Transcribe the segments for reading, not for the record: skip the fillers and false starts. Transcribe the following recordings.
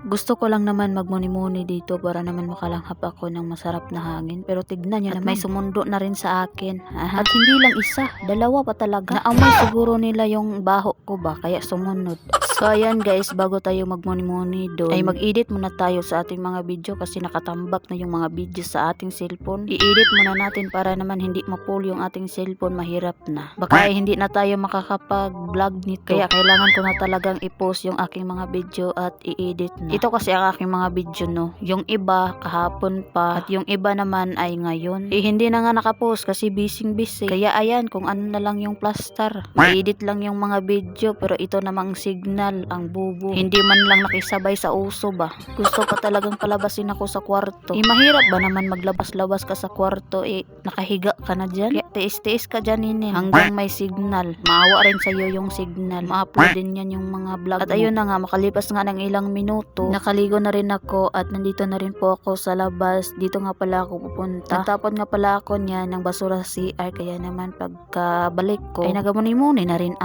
Gusto ko lang naman magmuni-muni dito para naman makalanghap ako ng masarap na hangin. Pero tignan nyo naman, may sumundo na rin sa akin. At hindi lang isa, dalawa pa talaga. Naamoy siguro nila yung baho ko ba, kaya sumunod. So ayan guys, bago tayo magmuni-muni doon, ay mag-edit muna tayo sa ating mga video kasi nakatambak na yung mga video sa ating cellphone. I-edit muna natin para naman hindi ma-pull yung ating cellphone, mahirap na. Baka ay hindi na tayo makakapag-vlog nito. Kaya kailangan ko na talagang i-post yung aking mga video at i-edit na. Ito kasi ang aking mga video no. Yung iba kahapon pa at yung iba naman ay ngayon. Hindi na nga nakapost kasi busy. Kaya ayan, kung ano na lang yung plaster. I-edit lang yung mga video pero ito namang signal ang bubo. Hindi man lang nakisabay sa uso ba. Gusto pa talagang palabasin ako sa kwarto. Mahirap ba naman maglabas-labas ka sa kwarto nakahiga ka na dyan? Kaya tiis-tiis ka dyan hanggang may signal. Maawa rin sa'yo yung signal. Ma-upload din yan yung mga vlog mo. At ayun na nga, makalipas nga ng ilang minuto, nakaligo na rin ako at nandito na rin po ako sa labas. Dito nga pala ako pupunta. Nagtapon nga pala ako niya ng basura sa CR kaya naman pagkabalik ko ay nagamuni-muni na rin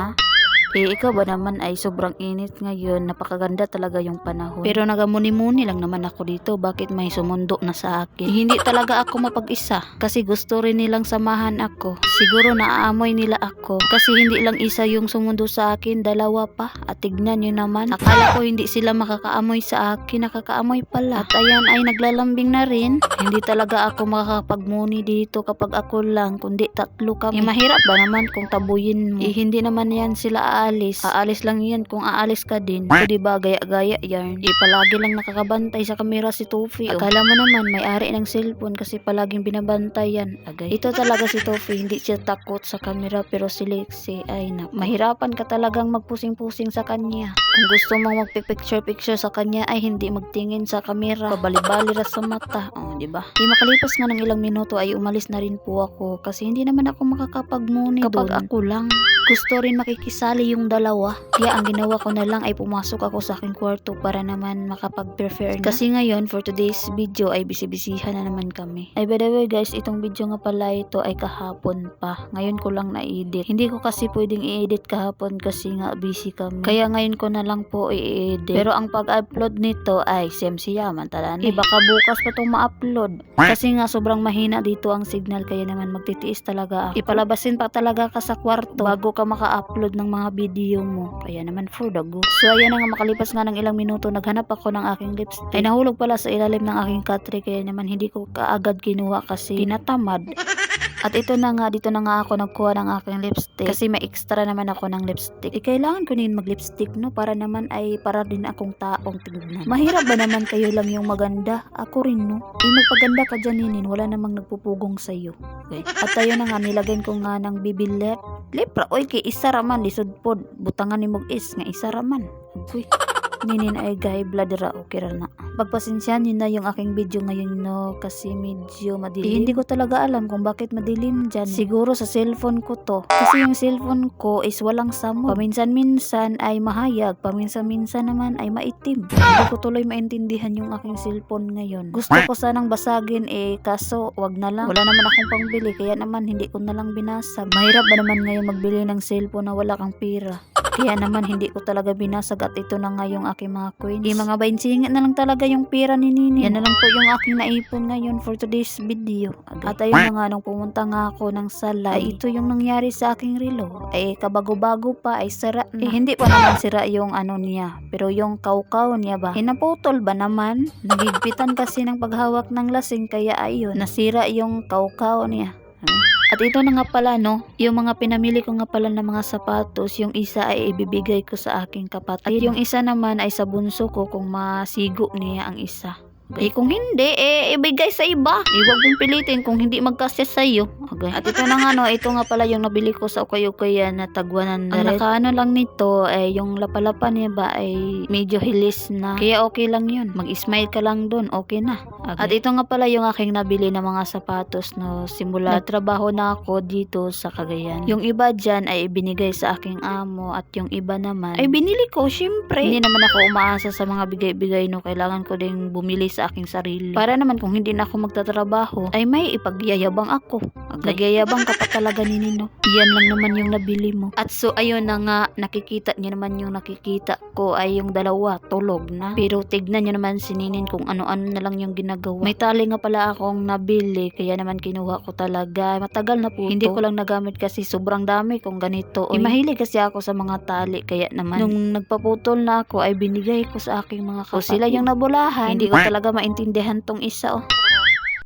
ikaw ba naman ay sobrang init ngayon, napakaganda talaga yung panahon. Pero nagamuni-muni lang naman ako dito, bakit may sumundo na sa akin? Hindi talaga ako mapag-isa, kasi gusto rin nilang samahan ako. Siguro naaamoy nila ako, kasi hindi lang isa yung sumundo sa akin, dalawa pa. At tignan nyo naman, akala ko hindi sila makakaamoy sa akin, nakakaamoy pala. At ayan ay naglalambing na rin. Hindi talaga ako makakapagmuni dito kapag ako lang, kundi tatlo kami. Mahirap ba naman kung tabuyin mo? Hindi naman yan sila aalis lang yan kung aalis ka din. So diba gaya-gaya yan. Palagi lang nakakabantay sa kamera si Tofi. Akala mo naman may-ari ng cellphone kasi palaging binabantay yan. Ito talaga si Tofi, hindi siya takot sa kamera pero si Lexi ay mahirapan ka talagang magpusing-pusing sa kanya. Kung gusto mong magpipicture-picture sa kanya ay hindi magtingin sa kamera, pabali-bali ra sa mata. Diba? Makalipas nga ng ilang minuto ay umalis na rin po ako kasi hindi naman ako makakapagmuni kapag ako lang. Gusto rin makikisali yung dalawa. Kaya ang ginawa ko na lang ay pumasok ako sa aking kwarto para naman makapag-prefer na. Kasi ngayon, for today's video ay busy-busyhan na naman kami. Ay by the way guys, itong video nga pala ito ay kahapon pa. Ngayon ko lang na-edit. Hindi ko kasi pwedeng i-edit kahapon kasi nga busy kami. Kaya ngayon ko na lang po i-edit. Pero ang pag-upload nito ay siya mantalan. Baka bukas pa itong ma-upload. Kasi nga sobrang mahina dito ang signal kaya naman magtitiis talaga ako. Ipalabasin pa talaga ka sa kwarto bago ka maka-upload ng mga video mo. Kaya naman for the go. So ayan na nga, makalipas nga ng ilang minuto, naghanap ako ng aking lipstick. Ay nahulog pala sa ilalim ng aking katre kaya naman hindi ko kaagad kinuha kasi tinatamad. At ito na nga, dito na nga ako nagkuha ng aking lipstick kasi may extra naman ako ng lipstick. Kailangan ko din mag-lipstick no para naman ay para din akong taong tignan. Mahirap ba naman kayo lang yung maganda? Ako rin no. Magpaganda ka dyan wala namang nagpupugong sa'yo. Okay. At tayo na nga, nilagyan ko nga ng BB Lepra. Oy, kay isa raman, lisod pod. Butangan ni mog is, nga isa raman. Uy. Ninin ay gay bladera okay ra na. Pagpasensyahan niyo na yung aking video ngayon no kasi medyo madilim. Hindi ko talaga alam kung bakit madilim dyan. Siguro sa cellphone ko to. Kasi yung cellphone ko is walang samot. Paminsan-minsan ay mahayag, paminsan-minsan naman ay maitim. Hindi ko tuloy maintindihan yung aking cellphone ngayon. Gusto ko sanang basagin kaso wag na lang. Wala naman akong pangbili kaya naman hindi ko na lang binasag. Mahirap ba naman ngayon magbili ng cellphone na wala kang pera? Kaya naman hindi ko talaga binasag at ito na nga yung aking mga coins. Mga 20 na lang talaga yung pera ni Nini. Yan na lang po yung aking naipon ngayon for today's video. At ayun na nga, nung pumunta nga ako ng salay, ito yung nangyari sa aking relo. Kabago-bago pa, ay sira na. Hindi pa naman sira yung ano niya. Pero yung kaukaw niya ba? Naputol ba naman? Nagigpitan kasi ng paghawak ng lasing kaya ayun, nasira yung kaukaw niya. At ito na nga pala no, yung mga pinamili ko nga pala ng mga sapatos, yung isa ay ibibigay ko sa aking kapatid. At yung isa naman ay sa bunso ko kung masigo niya ang isa. Kung hindi, ibigay sa iba. Huwag mong pilitin kung hindi magkasya sa'yo. Okay. At ito na nga no, ito nga pala yung nabili ko sa ukay-ukayan na tag 100. Ang nakaano lang nito, yung lapalapan niya ba ay medyo hilis na. Kaya okay lang yun. Mag-smile ka lang dun, okay na. Okay. At ito nga pala yung aking nabili na mga sapatos no, simula trabaho na ako dito sa Cagayan. Yung iba dyan ay ibinigay sa aking amo at yung iba naman ay binili ko, syempre. Hindi naman ako umaasa sa mga bigay-bigay no, kailangan ko ding bumili sa sa aking sarili. Para naman kung hindi na ako magtatrabaho, ay may ipagyayabang ako. Nagyayabang ka pa talaga ni Nino. Yan lang naman yung nabili mo. At so ayun na nga, nakikita niyo naman yung nakikita ko ay yung dalawa, tulog na. Pero tignan niyo naman si Ninin kung ano-ano na lang yung ginagawa. May tali nga pala akong nabili, kaya naman kinuha ko talaga. Matagal na po. Hindi ko lang nagamit kasi sobrang dami kung ganito. Mahilig kasi ako sa mga tali, kaya naman nung nagpaputol na ako ay binigay ko sa aking mga kapatid. Sila yung nabulahan. Hindi ko talaga maintindihan tong isa.